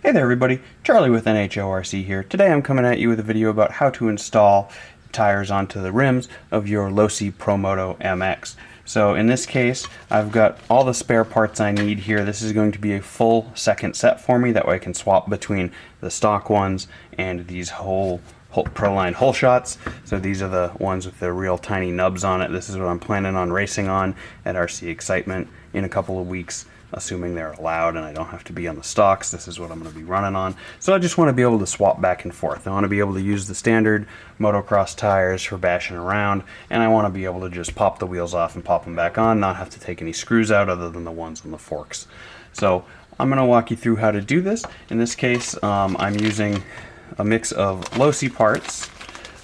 Hey there everybody, Charlie with NHORC here. Today I'm coming at you with a video about how to install tires onto the rims of your Losi PromotoMX. So in this case, I've got all the spare parts I need here. This is going to be a full second set for me, that way I can swap between the stock ones and these Proline hole shots. So these are the ones with the real tiny nubs on it. This is what I'm planning on racing on at RC Excitement in a couple of weeks, assuming they're allowed and I don't have to be on the stocks. This is what I'm going to be running on. So I just want to be able to swap back and forth. I want to be able to use the standard motocross tires for bashing around, and I want to be able to just pop the wheels off and pop them back on, not have to take any screws out other than the ones on the forks. So I'm going to walk you through how to do this. In this case, I'm using a mix of Losi parts.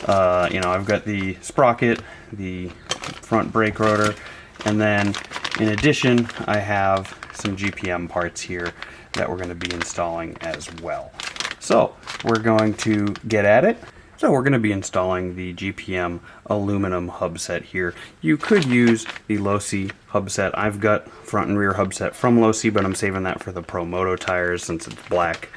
I've got the sprocket, the front brake rotor, and then in addition I have some GPM parts here that we're going to be installing as well. So we're going to get at it. So we're going to be installing the GPM aluminum hub set here. You could use the Losi hub set. I've got front and rear hub set from Losi, but I'm saving that for the Promoto tires since it's black.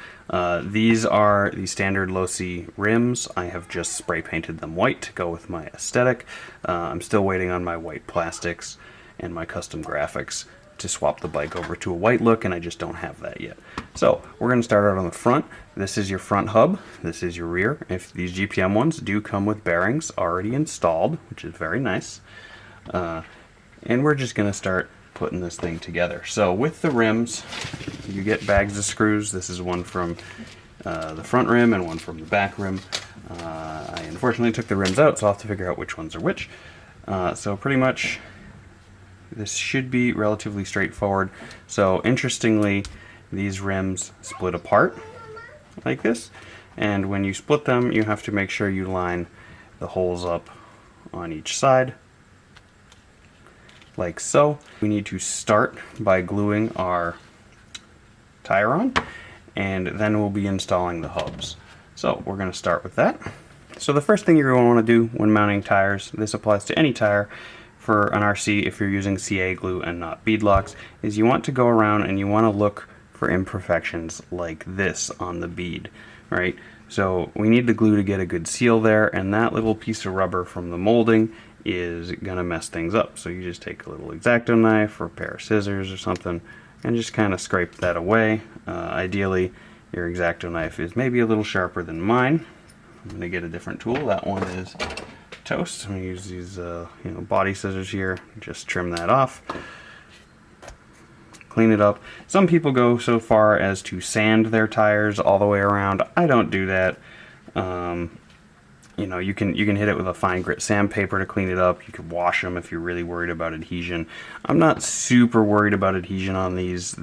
These are the standard Losi rims. I have just spray painted them white to go with my aesthetic. I'm still waiting on my white plastics and my custom graphics to swap the bike over to a white look, and I just don't have that yet. So we're going to start out on the front. This is your front hub, this is your rear. If these GPM ones do come with bearings already installed, which is very nice. And we're just going to start putting this thing together. So with the rims, you get bags of screws. This is one from the front rim and one from the back rim. I unfortunately took the rims out, so I'll have to figure out which ones are which. So pretty much this should be relatively straightforward. So interestingly, these rims split apart like this, and when you split them you have to make sure you line the holes up on each side like so. We need to start by gluing our tire on, and then we'll be installing the hubs. So we're going to start with that. So the first thing you're going to want to do when mounting tires, this applies to any tire for an RC if you're using CA glue and not beadlocks, is you want to go around and you want to look for imperfections like this on the bead, right? So we need the glue to get a good seal there, and that little piece of rubber from the molding is gonna mess things up. So you just take a little X-Acto knife or a pair of scissors or something and just kind of scrape that away. Ideally your X-Acto knife is maybe a little sharper than mine. I'm gonna get a different tool. That one is toast. I'm gonna use these body scissors here, just trim that off, clean it up. Some people go so far as to sand their tires all the way around. I don't do that. You can hit it with a fine grit sandpaper to clean it up. You could wash them if you're really worried about adhesion. I'm not super worried about adhesion on these.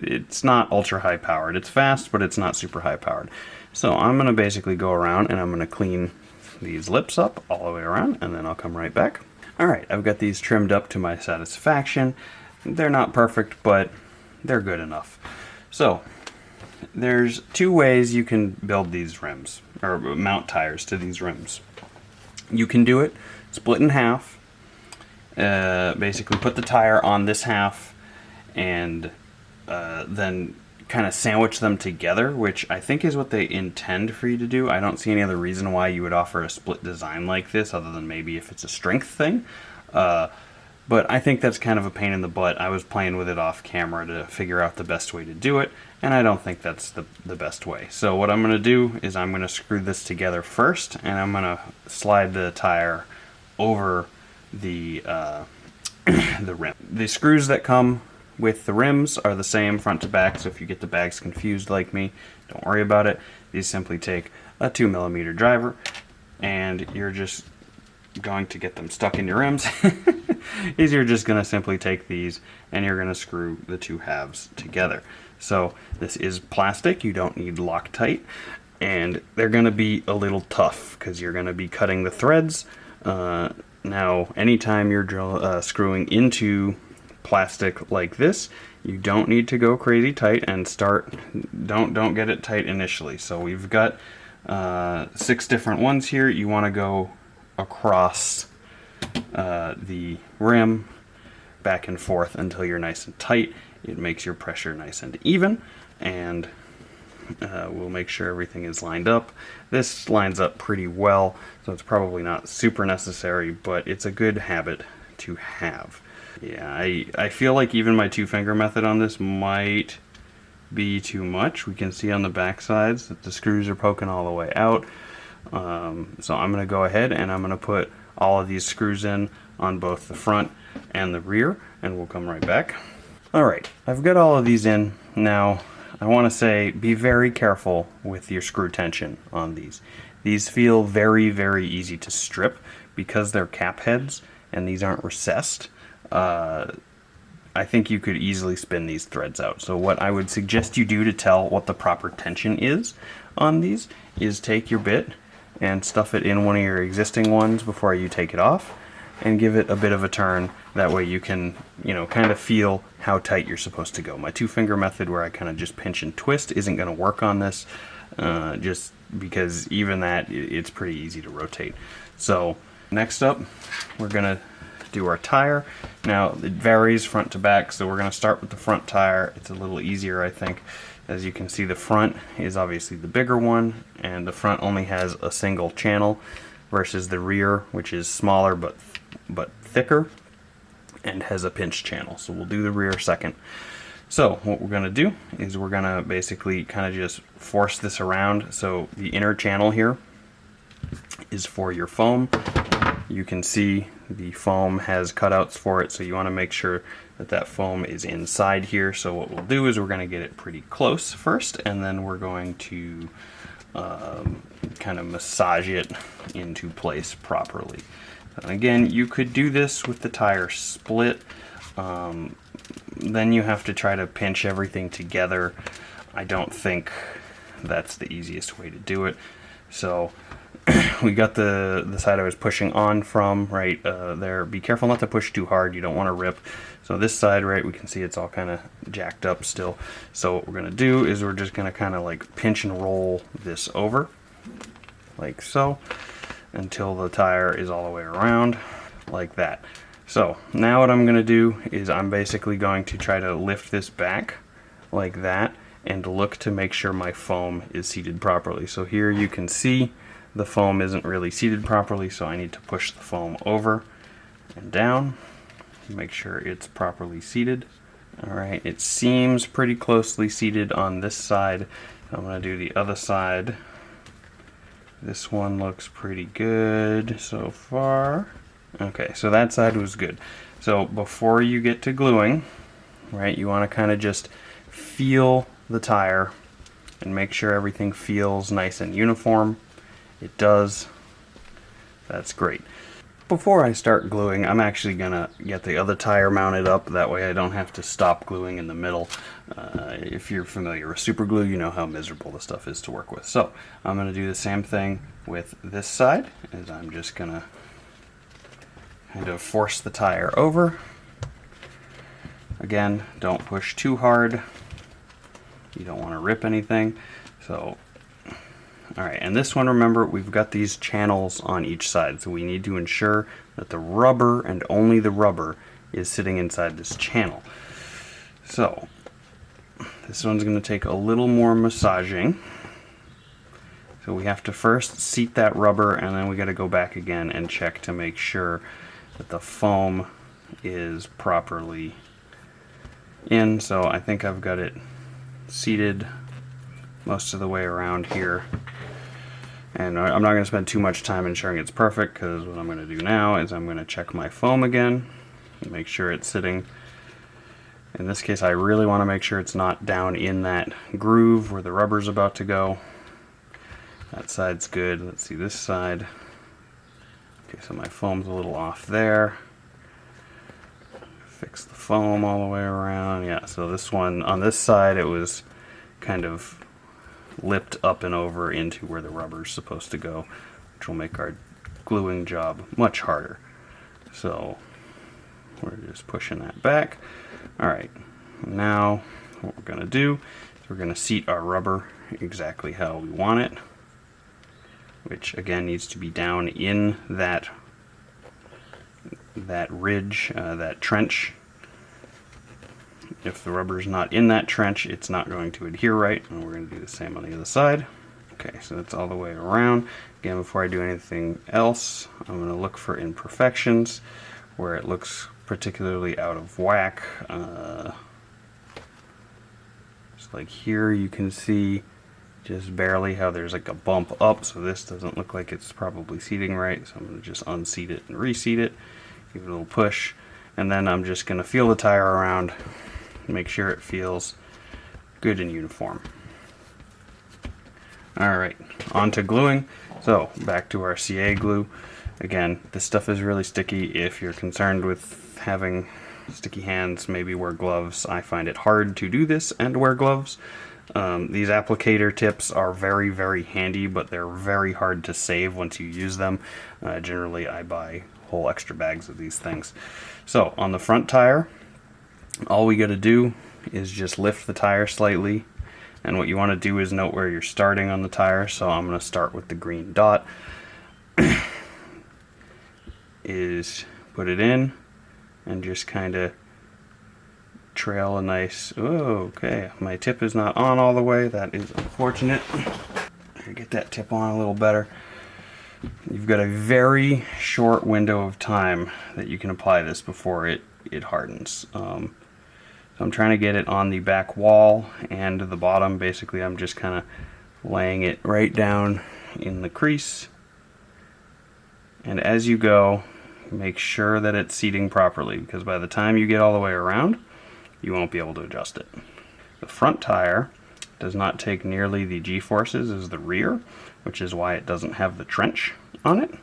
It's not ultra high powered. It's fast, but it's not super high powered. So I'm gonna basically go around and I'm gonna clean these lips up all the way around, and then I'll come right back. Alright, I've got these trimmed up to my satisfaction. They're not perfect, but they're good enough. So there's two ways you can build these rims, or mount tires to these rims. You can do it split in half, basically put the tire on this half and then kind of sandwich them together, which I think is what they intend for you to do. I don't see any other reason why you would offer a split design like this, other than maybe if it's a strength thing. But I think that's kind of a pain in the butt. I was playing with it off camera to figure out the best way to do it, and I don't think that's the best way. So what I'm going to do is I'm going to screw this together first, and I'm going to slide the tire over the the rim. The screws that come with the rims are the same front to back, so if you get the bags confused like me, don't worry about it. These simply take a 2mm driver, and you're just going to get them stuck in your rims. Is you're just going to simply take these and you're going to screw the two halves together. So this is plastic, you don't need Loctite, and they're going to be a little tough because you're going to be cutting the threads. Now anytime you're screwing into plastic like this, you don't need to go crazy tight and don't get it tight initially. So we've got 6 different ones here. You want to go across the rim back and forth until you're nice and tight. It makes your pressure nice and even, and We'll make sure everything is lined up. This lines up pretty well, so it's probably not super necessary, but it's a good habit to have. Yeah, I feel like even my two-finger method on this might be too much. We can see on the back sides that the screws are poking all the way out. So I'm going to go ahead and I'm going to put all of these screws in on both the front and the rear, and we'll come right back. Alright, I've got all of these in. Now, I want to say be very careful with your screw tension on these. These feel very, very easy to strip because they're cap heads and these aren't recessed. I think you could easily spin these threads out. So what I would suggest you do to tell what the proper tension is on these is take your bit and stuff it in one of your existing ones before you take it off and give it a bit of a turn. That way you can, kind of feel how tight you're supposed to go. My two-finger method where I kind of just pinch and twist isn't going to work on this, just because even that, it's pretty easy to rotate. So next up, we're going to do our tire. Now it varies front to back, so we're going to start with the front tire. It's a little easier, I think. As you can see, the front is obviously the bigger one, and the front only has a single channel versus the rear, which is smaller but thicker and has a pinch channel. So we'll do the rear second. So what we're going to do is we're going to basically kind of just force this around. So the inner channel here is for your foam. You can see the foam has cutouts for it, so you want to make sure that that foam is inside here. So what we'll do is we're going to get it pretty close first, and then we're going to kind of massage it into place properly. And again, you could do this with the tire split. Then you have to try to pinch everything together. I don't think that's the easiest way to do it. So we got the side I was pushing on from right there. Be careful not to push too hard. You don't want to rip. So this side, right, we can see it's all kind of jacked up still. So what we're going to do is we're just going to kind of like pinch and roll this over like so until the tire is all the way around like that. So now what I'm going to do is I'm basically going to try to lift this back like that and look to make sure my foam is seated properly. So here you can see the foam isn't really seated properly, so I need to push the foam over and down, make sure it's properly seated. Alright, it seems pretty closely seated on this side. So I'm going to do the other side. This one looks pretty good so far. Okay, so that side was good. So before you get to gluing, right, you want to kind of just feel the tire and make sure everything feels nice and uniform. It does. That's great. Before I start gluing, I'm actually going to get the other tire mounted up. That way I don't have to stop gluing in the middle. If you're familiar with super glue, you know how miserable the stuff is to work with. So I'm going to do the same thing with this side, as I'm just going to kind of force the tire over. Again, don't push too hard. You don't want to rip anything. So alright, and this one, remember, we've got these channels on each side, so we need to ensure that the rubber, and only the rubber, is sitting inside this channel. So, this one's going to take a little more massaging. So we have to first seat that rubber, and then we got to go back again and check to make sure that the foam is properly in. So I think I've got it seated most of the way around here. And I'm not going to spend too much time ensuring it's perfect, because what I'm going to do now is I'm going to check my foam again and make sure it's sitting. In this case, I really want to make sure it's not down in that groove where the rubber's about to go. That side's good. Let's see this side. Okay, so my foam's a little off there. Fix the foam all the way around. Yeah, so this one, on this side, it was kind of lipped up and over into where the rubber's supposed to go, which will make our gluing job much harder. So we're just pushing that back. Alright, now what we're going to do is we're going to seat our rubber exactly how we want it, which again needs to be down in that ridge, that trench if the rubber is not in that trench, it's not going to adhere right, and we're going to do the same on the other side. Okay, so that's all the way around. Again, before I do anything else, I'm going to look for imperfections where it looks particularly out of whack. Just like here, you can see just barely how there's like a bump up, so this doesn't look like it's probably seating right, so I'm going to just unseat it and reseat it, give it a little push, and then I'm just going to feel the tire around, make sure it feels good and uniform. Alright, on to gluing. So back to our CA glue. Again, this stuff is really sticky. If you're concerned with having sticky hands, maybe wear gloves. I find it hard to do this and wear gloves. These applicator tips are very, very handy, but they're very hard to save once you use them. Generally, I buy whole extra bags of these things. So on the front tire, all we got to do is just lift the tire slightly. And what you want to do is note where you're starting on the tire. So I'm going to start with the green dot. Is put it in and just kind of trail a nice, oh, okay, my tip is not on all the way. That is unfortunate. Get that tip on a little better. You've got a very short window of time that you can apply this before it hardens. So I'm trying to get it on the back wall and the bottom. Basically, I'm just kind of laying it right down in the crease. And as you go, make sure that it's seating properly, because by the time you get all the way around, you won't be able to adjust it. The front tire does not take nearly the G-forces as the rear, which is why it doesn't have the trench on it.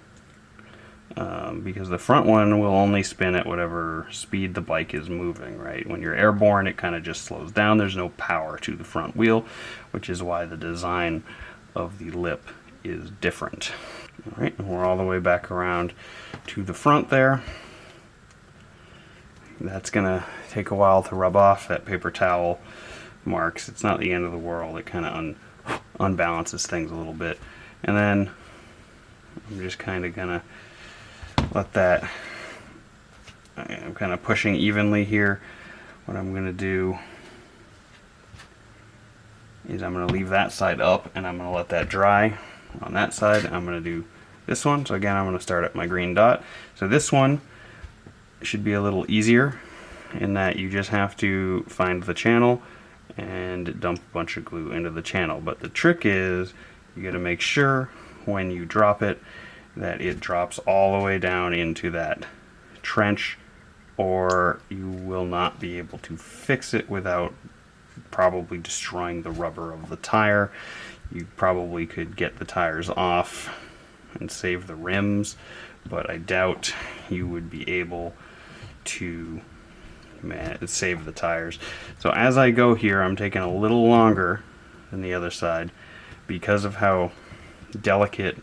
Because the front one will only spin at whatever speed the bike is moving, right? When you're airborne, it kind of just slows down. There's no power to the front wheel, which is why the design of the lip is different. All right, and we're all the way back around to the front there. That's gonna take a while to rub off. That paper towel marks. It's not the end of the world. It kind of unbalances things a little bit. And then I'm just kind of gonna let that, I'm kind of pushing evenly here. What I'm going to do is I'm going to leave that side up and I'm going to let that dry on that side. I'm going to do this one. So again, I'm going to start at my green dot. So this one should be a little easier in that you just have to find the channel and dump a bunch of glue into the channel. But the trick is you got to make sure when you drop it that it drops all the way down into that trench, or you will not be able to fix it without probably destroying the rubber of the tire. You probably could get the tires off and save the rims, but I doubt you would be able to save the tires. So as I go here, I'm taking a little longer than the other side because of how delicate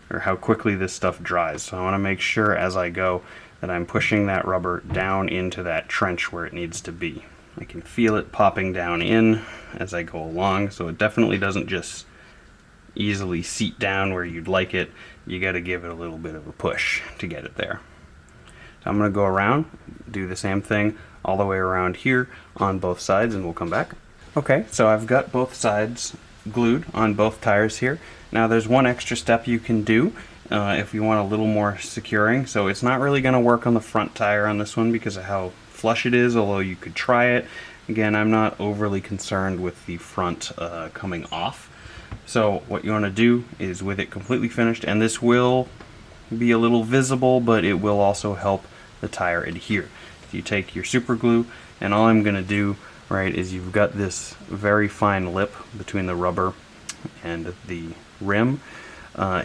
or how quickly this stuff dries. So I want to make sure as I go that I'm pushing that rubber down into that trench where it needs to be. I can feel it popping down in as I go along, so it definitely doesn't just easily seat down where you'd like it. You got to give it a little bit of a push to get it there. So I'm going to go around, do the same thing all the way around here on both sides, and we'll come back. Okay, so I've got both sides glued on both tires here. Now there's one extra step you can do if you want a little more securing. So it's not really going to work on the front tire on this one because of how flush it is, although you could try it. Again, I'm not overly concerned with the front coming off. So what you want to do is, with it completely finished, and this will be a little visible, but it will also help the tire adhere. If you take your super glue, and all I'm going to do, right, is you've got this very fine lip between the rubber and the rim,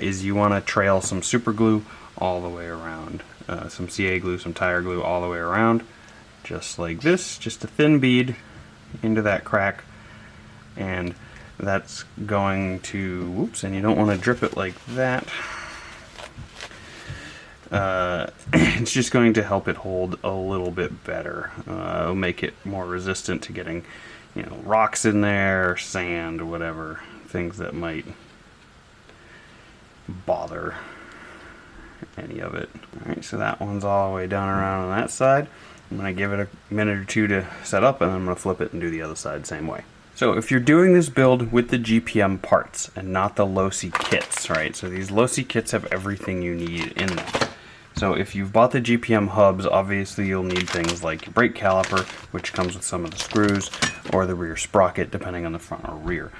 is you want to trail some super glue all the way around, some CA glue, some tire glue all the way around, just like this, just a thin bead into that crack, and that's going to, whoops, and you don't want to drip it like that. It's just going to help it hold a little bit better. It'll make it more resistant to getting, rocks in there, sand, or whatever, things that might bother any of it. Alright, so that one's all the way down around on that side. I'm going to give it a minute or two to set up, and then I'm going to flip it and do the other side same way. So if you're doing this build with the GPM parts and not the Losi kits, right? So these Losi kits have everything you need in them. So if you've bought the GPM hubs, obviously you'll need things like your brake caliper, which comes with some of the screws, or the rear sprocket, depending on the front or rear.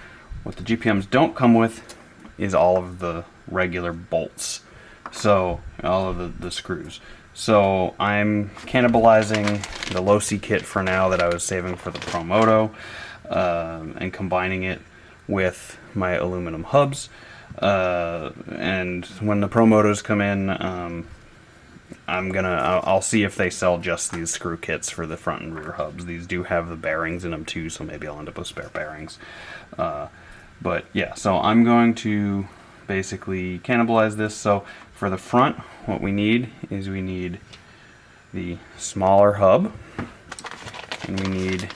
What the GPMs don't come with is all of the regular bolts. So all of the screws. So I'm cannibalizing the Losi kit for now that I was saving for the Promoto, and combining it with my aluminum hubs. And when the Promotos come in, I'll see if they sell just these screw kits for the front and rear hubs. These do have the bearings in them too, so maybe I'll end up with spare bearings. But yeah, so I'm going to basically cannibalize this. So for the front, what we need is we need the smaller hub, and we need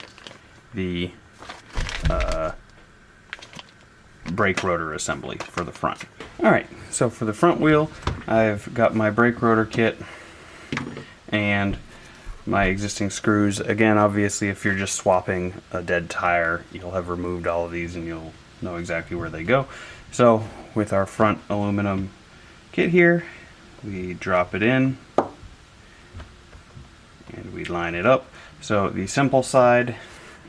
the brake rotor assembly for the front. Alright, so for the front wheel, I've got my brake rotor kit and my existing screws. Again, obviously, if you're just swapping a dead tire, you'll have removed all of these and you'll know exactly where they go. So with our front aluminum kit here, we drop it in and we line it up. So the simple side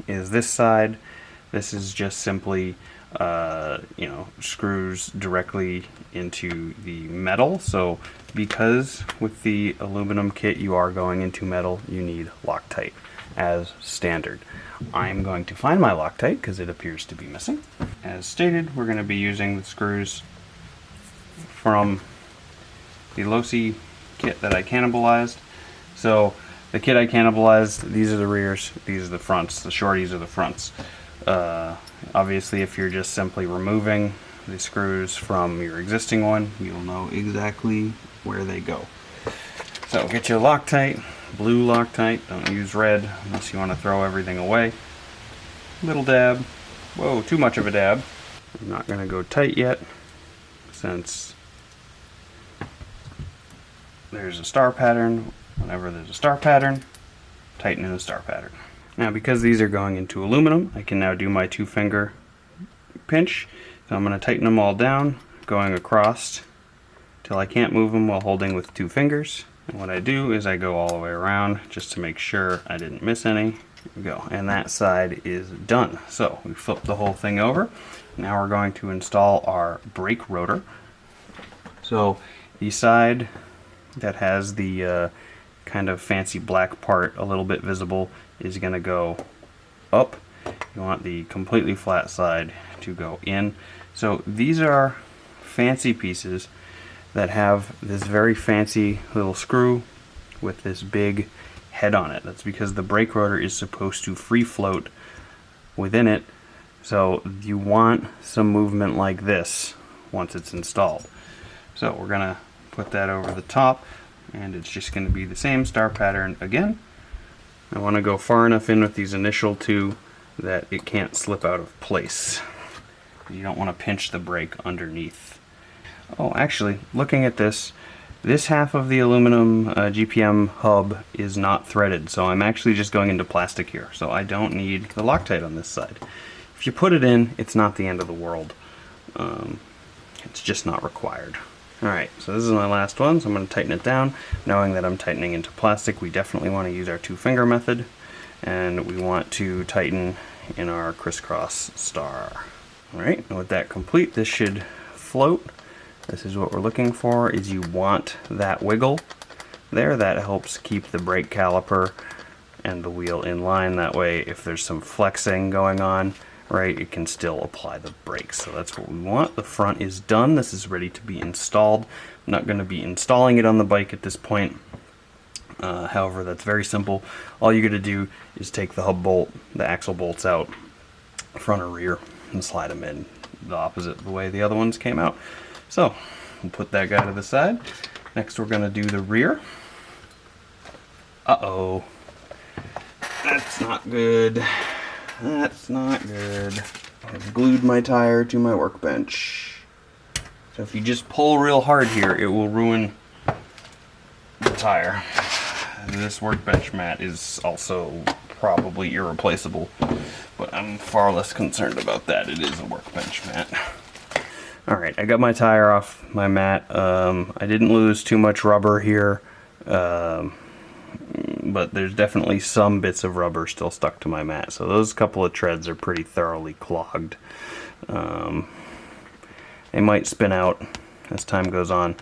is this side. This is just simply screws directly into the metal. So because with the aluminum kit you are going into metal, you need Loctite as standard. I'm going to find my Loctite because it appears to be missing. As stated, we're going to be using the screws from the Losi kit that I cannibalized. So the kit I cannibalized, these are the rears, these are the fronts, the shorties are the fronts. Obviously, if you're just simply removing the screws from your existing one, you'll know exactly where they go. So get your Loctite, blue Loctite, don't use red unless you want to throw everything away. Little dab. Whoa, too much of a dab. I'm not going to go tight yet, since there's a star pattern. Whenever there's a star pattern, tighten in the star pattern. Now, because these are going into aluminum, I can now do my 2-finger pinch. So I'm going to tighten them all down, going across till I can't move them while holding with 2 fingers. And what I do is I go all the way around just to make sure I didn't miss any. There we go. And that side is done. So we flip the whole thing over. Now we're going to install our brake rotor. So the side that has the kind of fancy black part a little bit visible is going to go up. You want the completely flat side to go in. So these are fancy pieces that have this very fancy little screw with this big head on it. That's because the brake rotor is supposed to free float within it. So you want some movement like this once it's installed. So we're going to put that over the top, and it's just going to be the same star pattern again. I want to go far enough in with these initial 2 that it can't slip out of place. You don't want to pinch the brake underneath. Oh, actually, looking at this half of the aluminum GPM hub is not threaded, so I'm actually just going into plastic here, so I don't need the Loctite on this side. If you put it in, it's not the end of the world. It's just not required. Alright, so this is my last one, so I'm going to tighten it down. Knowing that I'm tightening into plastic, we definitely want to use our 2-finger method, and we want to tighten in our crisscross star. Alright, and with that complete, this should float. This is what we're looking for, is you want that wiggle there. That helps keep the brake caliper and the wheel in line. That way, if there's some flexing going on, right, it can still apply the brakes. So that's what we want. The front is done. This is ready to be installed. I'm not going to be installing it on the bike at this point. However, that's very simple. All you got to do is take the hub bolt, the axle bolts out, front or rear, and slide them in the opposite the way the other ones came out. So we'll put that guy to the side. Next, we're going to do the rear. Uh-oh. That's not good. That's not good. I've glued my tire to my workbench. So if you just pull real hard here, it will ruin the tire. this workbench mat is also probably irreplaceable, but I'm far less concerned about that. It is a workbench mat. Alright, I got my tire off my mat. I didn't lose too much rubber here, but there's definitely some bits of rubber still stuck to my mat, so those couple of treads are pretty thoroughly clogged. They might spin out as time goes on.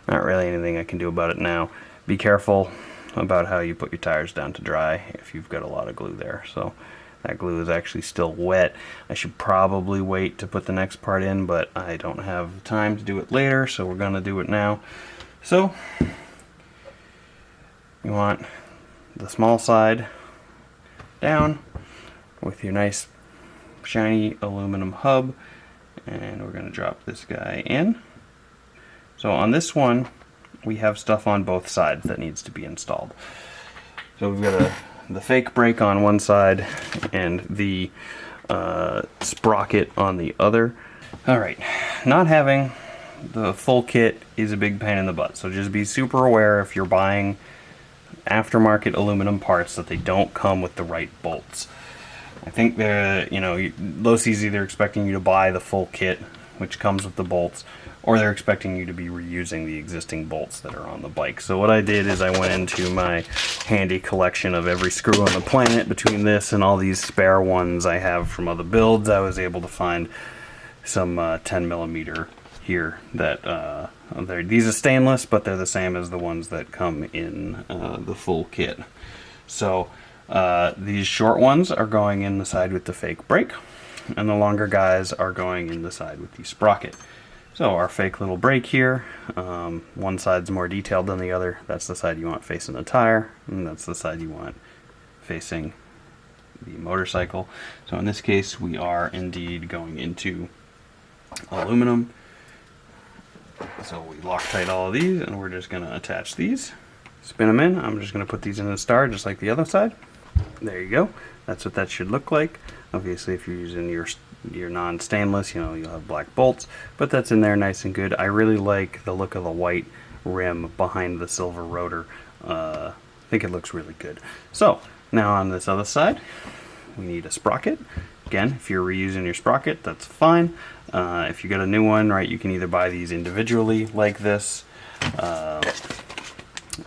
Not really anything I can do about it now. Be careful about how you put your tires down to dry if you've got a lot of glue there. So that glue is actually still wet. I should probably wait to put the next part in, but I don't have time to do it later, so we're gonna do it now. So you want the small side down with your nice shiny aluminum hub, and we're gonna drop this guy in. So on this one, we have stuff on both sides that needs to be installed. So we've got the fake brake on one side and the sprocket on the other. Alright, not having the full kit is a big pain in the butt, so just be super aware if you're buying aftermarket aluminum parts that they don't come with the right bolts. I think Losi's either expecting you to buy the full kit, which comes with the bolts, or they're expecting you to be reusing the existing bolts that are on the bike. So what I did is I went into my handy collection of every screw on the planet. Between this and all these spare ones I have from other builds, I was able to find some 10mm here that these are stainless, but they're the same as the ones that come in the full kit. So these short ones are going in the side with the fake brake, and the longer guys are going in the side with the sprocket. So our fake little brake here, one side's more detailed than the other. That's the side you want facing the tire, and that's the side you want facing the motorcycle. So in this case, we are indeed going into aluminum. So we Loctite all of these, and we're just gonna attach these, spin them in. I'm just gonna put these in a star, just like the other side. There you go. That's what that should look like. Obviously, if you're using your non-stainless, you'll have black bolts, but that's in there nice and good. I really like the look of the white rim behind the silver rotor. I think it looks really good. So now on this other side, we need a sprocket. Again, if you're reusing your sprocket, that's fine. If you got a new one, right, you can either buy these individually like this,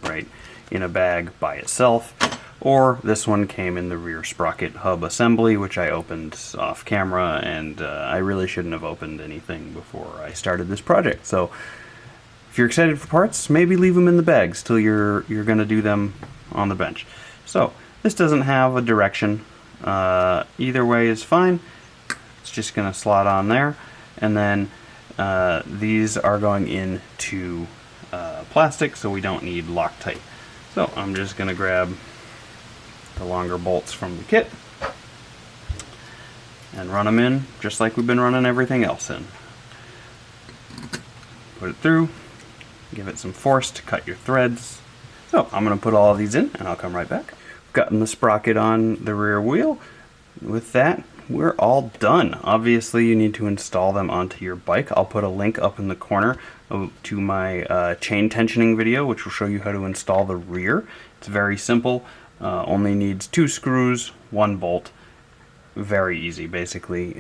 right, in a bag by itself, or this one came in the rear sprocket hub assembly, which I opened off camera, and I really shouldn't have opened anything before I started this project. So if you're excited for parts, maybe leave them in the bags till you're going to do them on the bench. So this doesn't have a direction. Either way is fine. It's just going to slot on there, and then these are going into plastic, so we don't need Loctite. So I'm just going to grab the longer bolts from the kit and run them in just like we've been running everything else in. Put it through, give it some force to cut your threads. So I'm going to put all of these in and I'll come right back. Gotten the sprocket on the rear wheel. With that, we're all done. Obviously you need to install them onto your bike. I'll put a link up in the corner to my chain tensioning video, which will show you how to install the rear. It's very simple. Only needs 2 screws, 1 bolt. Very easy, basically.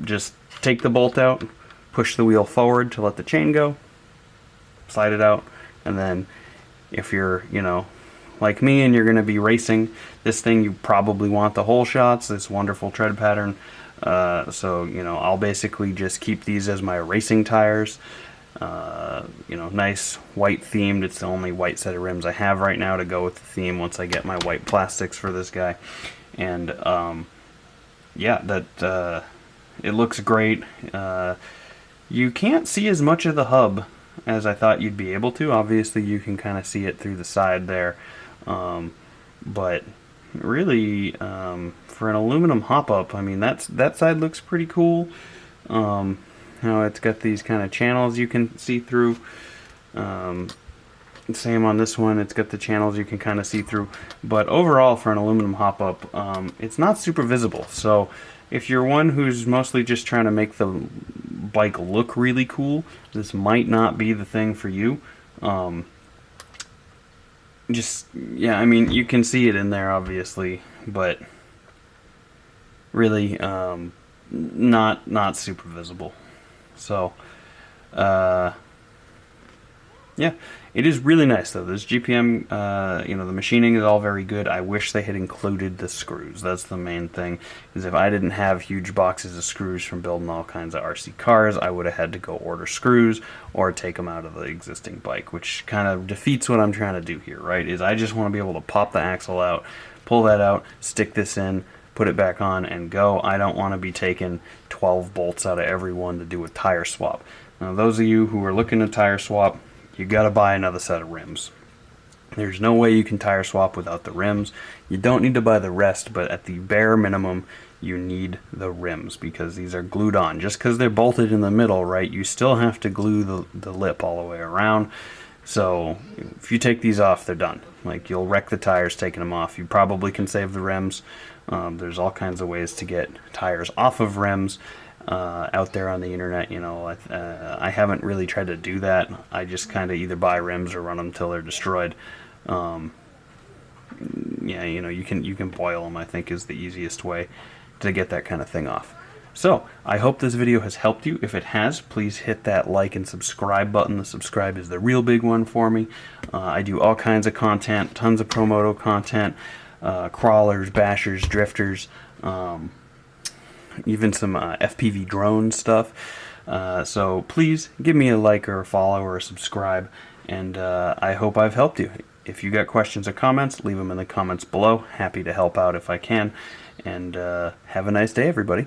Just take the bolt out, push the wheel forward to let the chain go, slide it out, and then if you're, like me and you're going to be racing this thing, you probably want the hole shots, this wonderful tread pattern. So I'll basically just keep these as my racing tires. Nice white themed. It's the only white set of rims I have right now to go with the theme once I get my white plastics for this guy. And yeah, it looks great. You can't see as much of the hub as I thought you'd be able to. Obviously you can kind of see it through the side there, but really for an aluminum hop-up, I mean that side looks pretty cool. It's got these kind of channels you can see through. Same on this one, it's got the channels you can kind of see through. But overall, for an aluminum hop-up, it's not super visible. So if you're one who's mostly just trying to make the bike look really cool, this might not be the thing for you. just, yeah, I mean, you can see it in there obviously, but really not super visible. So yeah, it is really nice though. This GPM, the machining is all very good. I wish they had included the screws. That's the main thing. Is if I didn't have huge boxes of screws from building all kinds of RC cars, I would have had to go order screws or take them out of the existing bike, which kind of defeats what I'm trying to do here, right? Is I just want to be able to pop the axle out, pull that out, stick this in, put it back on, and go. I don't want to be taking 12 bolts out of every one to do a tire swap. Now, those of you who are looking to tire swap, you got to buy another set of rims. There's no way you can tire swap without the rims. You don't need to buy the rest, but at the bare minimum, you need the rims because these are glued on. Just because they're bolted in the middle, right, you still have to glue the lip all the way around. So if you take these off, they're done. Like, you'll wreck the tires taking them off. You probably can save the rims. There's all kinds of ways to get tires off of rims. Out there on the internet, I haven't really tried to do that. I just kind of either buy rims or run them till they're destroyed. You can boil them, I think, is the easiest way to get that kind of thing off. So, I hope this video has helped you. If it has, please hit that like and subscribe button. The subscribe is the real big one for me. I do all kinds of content, tons of Promoto content, crawlers, bashers, drifters, even some FPV drone stuff. So please give me a like or a follow or a subscribe, and I hope I've helped you. If you got questions or comments, leave them in the comments below. Happy to help out if I can, and have a nice day, everybody.